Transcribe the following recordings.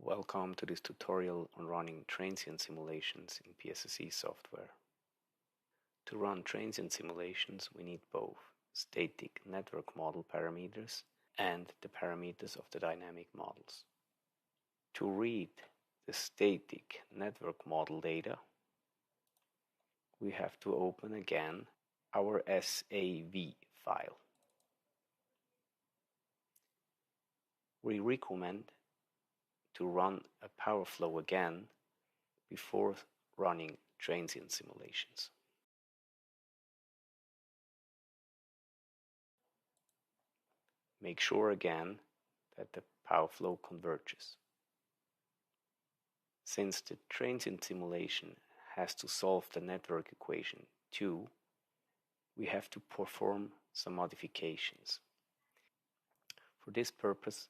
Welcome to this tutorial on running transient simulations in PSS software. To run transient simulations, we need both static network model parameters and the parameters of the dynamic models. To read the static network model data, we have to open again our SAV file. We recommend to run a power flow again before running transient simulations. Make sure again that the power flow converges. Since the transient simulation has to solve the network equation too, we have to perform some modifications. For this purpose,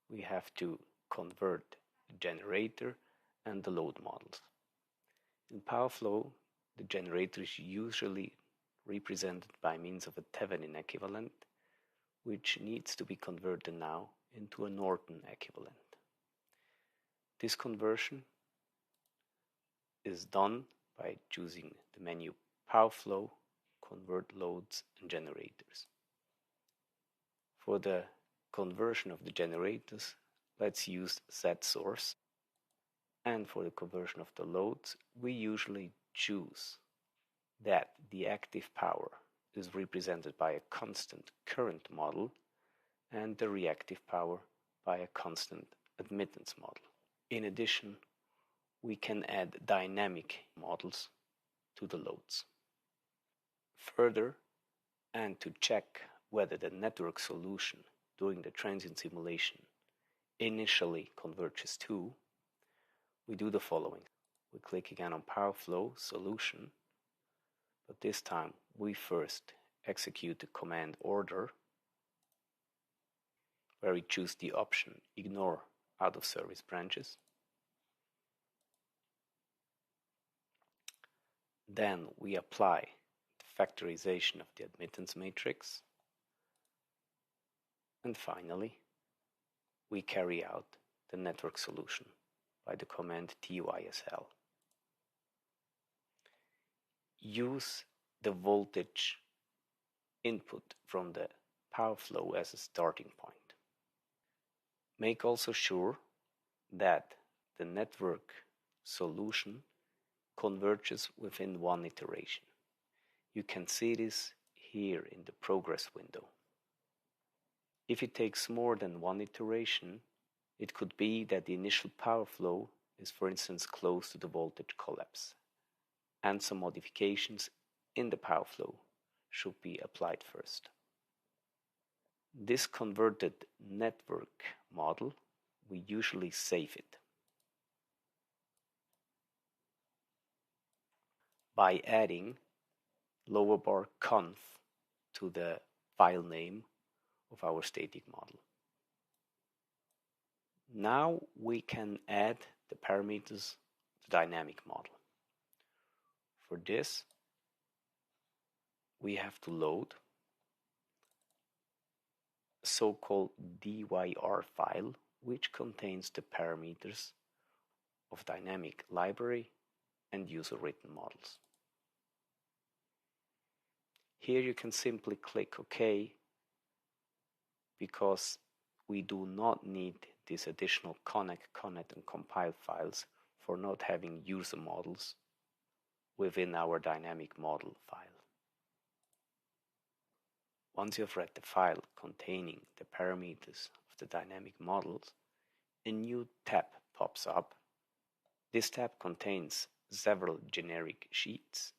we have to convert the generator and the load models. In power flow, the generator is usually represented by means of a Thevenin equivalent, which needs to be converted now into a Norton equivalent. This conversion is done by choosing the menu Power Flow, Convert Loads and Generators. For the conversion of the generators, let's use set source, and for the conversion of the loads, we usually choose that the active power is represented by a constant current model and the reactive power by a constant admittance model. In addition, we can add dynamic models to the loads. Further, and to check whether the network solution during the transient simulation initially converges too, we do the following. We click again on Power Flow Solution, but this time we first execute the command order, where we choose the option Ignore out-of-service branches. Then we apply the factorization of the admittance matrix. And finally, we carry out the network solution by the command TYSL. Use the voltage input from the power flow as a starting point. Make also sure that the network solution converges within one iteration. You can see this here in the progress window. If it takes more than one iteration, it could be that the initial power flow is, for instance, close to the voltage collapse, and some modifications in the power flow should be applied first. This converted network model, we usually save it by adding lower bar conf to the file name of our static model. Now we can add the parameters to the dynamic model. For this, we have to load a so-called DYR file, which contains the parameters of dynamic library and user-written models. Here you can simply click OK, because we do not need these additional connect, connect and compile files for not having user models within our dynamic model file. Once you have read the file containing the parameters of the dynamic models, a new tab pops up. This tab contains several generic sheets,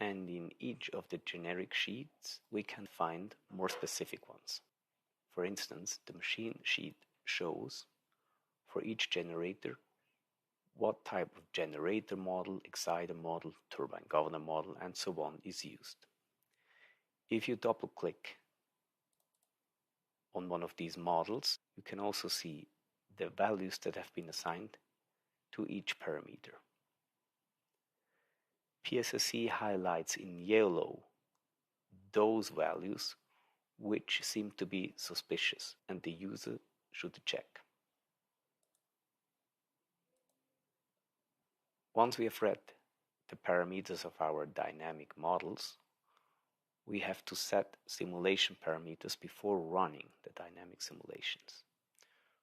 and in each of the generic sheets we can find more specific ones. For instance, the machine sheet shows for each generator what type of generator model, exciter model, turbine governor model, and so on is used. If you double click on one of these models, you can also see the values that have been assigned to each parameter. PSS highlights in yellow those values which seem to be suspicious and the user should check. Once we have read the parameters of our dynamic models, we have to set simulation parameters before running the dynamic simulations.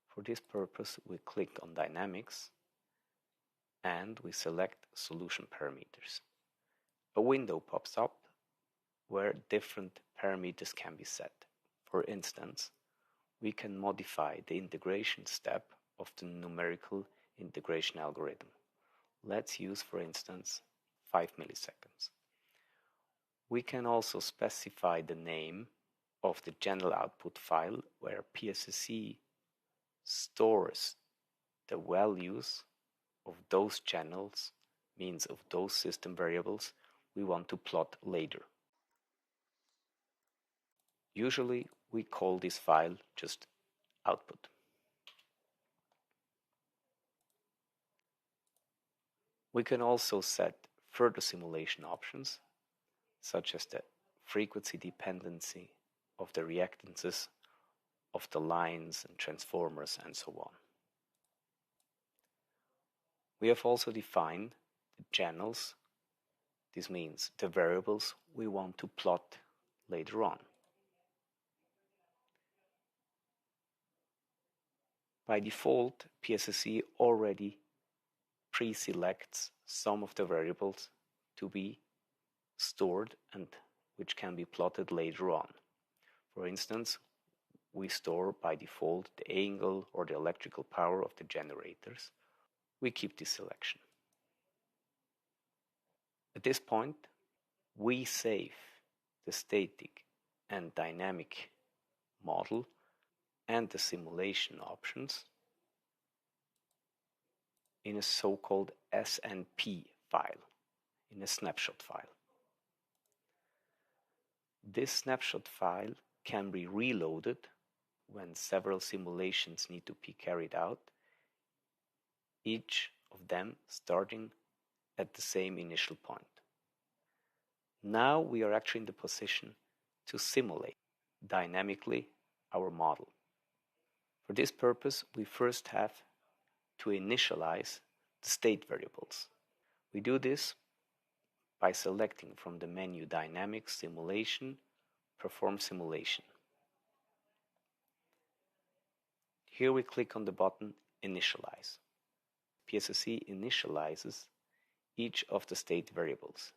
For this purpose, we click on Dynamics and we select Solution Parameters. A window pops up where different parameters can be set. For instance, we can modify the integration step of the numerical integration algorithm. Let's use, for instance, 5 milliseconds. We can also specify the name of the general output file where PSS stores the values of those channels, means of those system variables we want to plot later. Usually we call this file just output. We can also set further simulation options, such as the frequency dependency of the reactances of the lines and transformers and so on. We have also defined the channels. This means the variables we want to plot later on. By default, PSS already pre-selects some of the variables to be stored and which can be plotted later on. For instance, we store by default the angle or the electrical power of the generators. We keep this selection. At this point, we save the static and dynamic model and the simulation options in a so-called SNP file, in a snapshot file. This snapshot file can be reloaded when several simulations need to be carried out, each of them starting at the same initial point. Now we are actually in the position to simulate dynamically our model. For this purpose, we first have to initialize the state variables. We do this by selecting from the menu Dynamic Simulation, Perform Simulation. Here we click on the button Initialize. PSS initializes each of the state variables.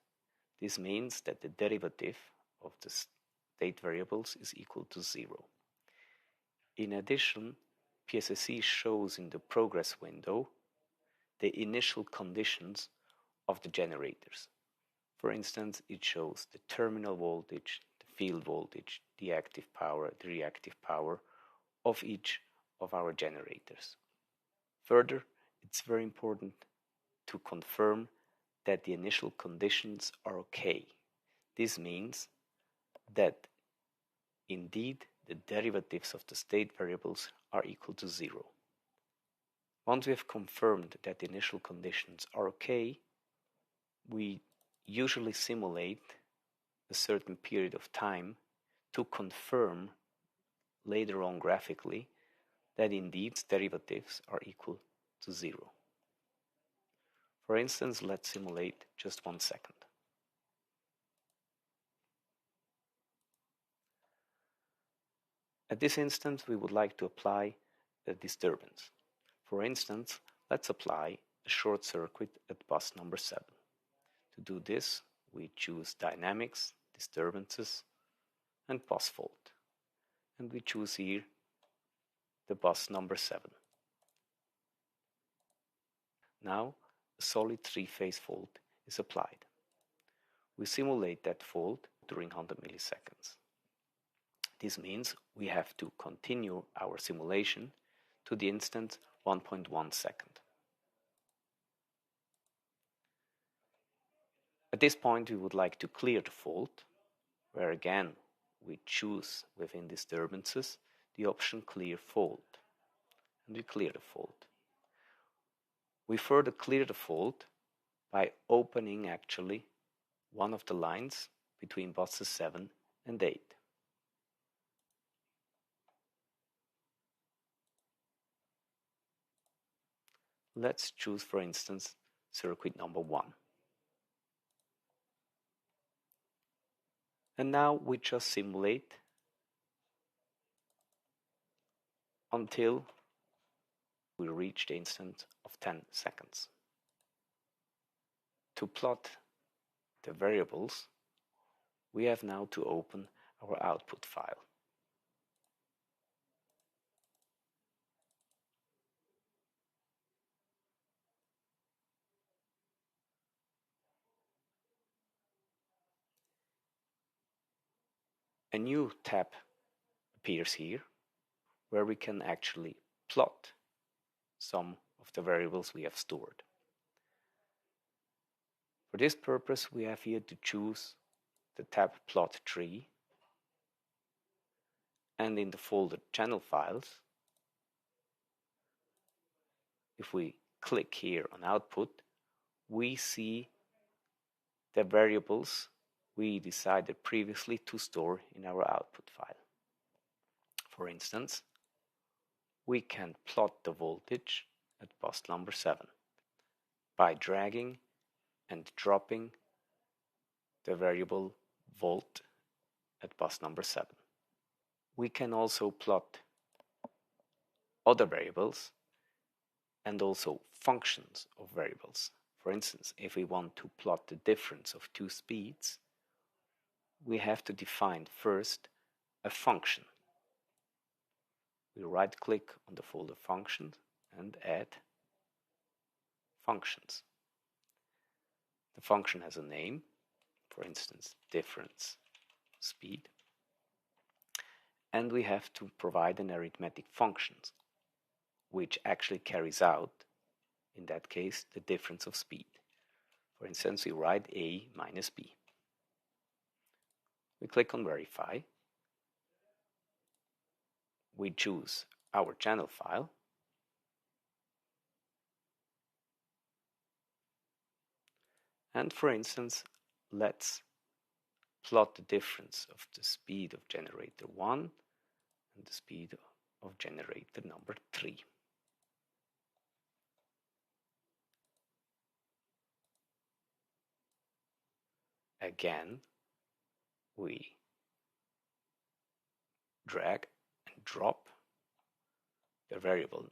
This means that the derivative of the state variables is equal to 0. In addition, PSS shows in the progress window the initial conditions of the generators. For instance, it shows the terminal voltage, the field voltage, the active power, the reactive power of each of our generators. Further, it's very important to confirm that the initial conditions are okay. This means that indeed the derivatives of the state variables are equal to 0. Once we have confirmed that the initial conditions are okay, we usually simulate a certain period of time to confirm later on graphically that indeed derivatives are equal to 0. For instance, let's simulate just 1 second. At this instant, we would like to apply a disturbance. For instance, let's apply a short circuit at bus number 7. To do this, we choose Dynamics, Disturbances, and Bus Fault. And we choose here the bus number 7. Now, a solid 3-phase fault is applied. We simulate that fault during 100 milliseconds. This means we have to continue our simulation to the instant 1.1 second. At this point, we would like to clear the fault, where again we choose within disturbances the option Clear Fault, and we clear the fault. We further clear the fault by opening actually one of the lines between buses 7 and 8. Let's choose, for instance, circuit number 1. And now we just simulate until we reach the instant of 10 seconds. To plot the variables, we have now to open our output file. A new tab appears here where we can actually plot some of the variables we have stored. For this purpose, we have here to choose the tab plot tree, and in the folder channel files, if we click here on output, we see the variables we decided previously to store in our output file. For instance, we can plot the voltage at bus number 7 by dragging and dropping the variable volt at bus number 7. We can also plot other variables and also functions of variables. For instance, if we want to plot the difference of two speeds, we have to define first a function. We right-click on the folder functions and add functions. The function has a name, for instance, difference speed, and we have to provide an arithmetic function which actually carries out, in that case, the difference of speed. For instance, we write a minus b. We click on verify. We choose our channel file. And for instance, let's plot the difference of the speed of generator 1 and the speed of generator number 3. Again, we drag and drop the variable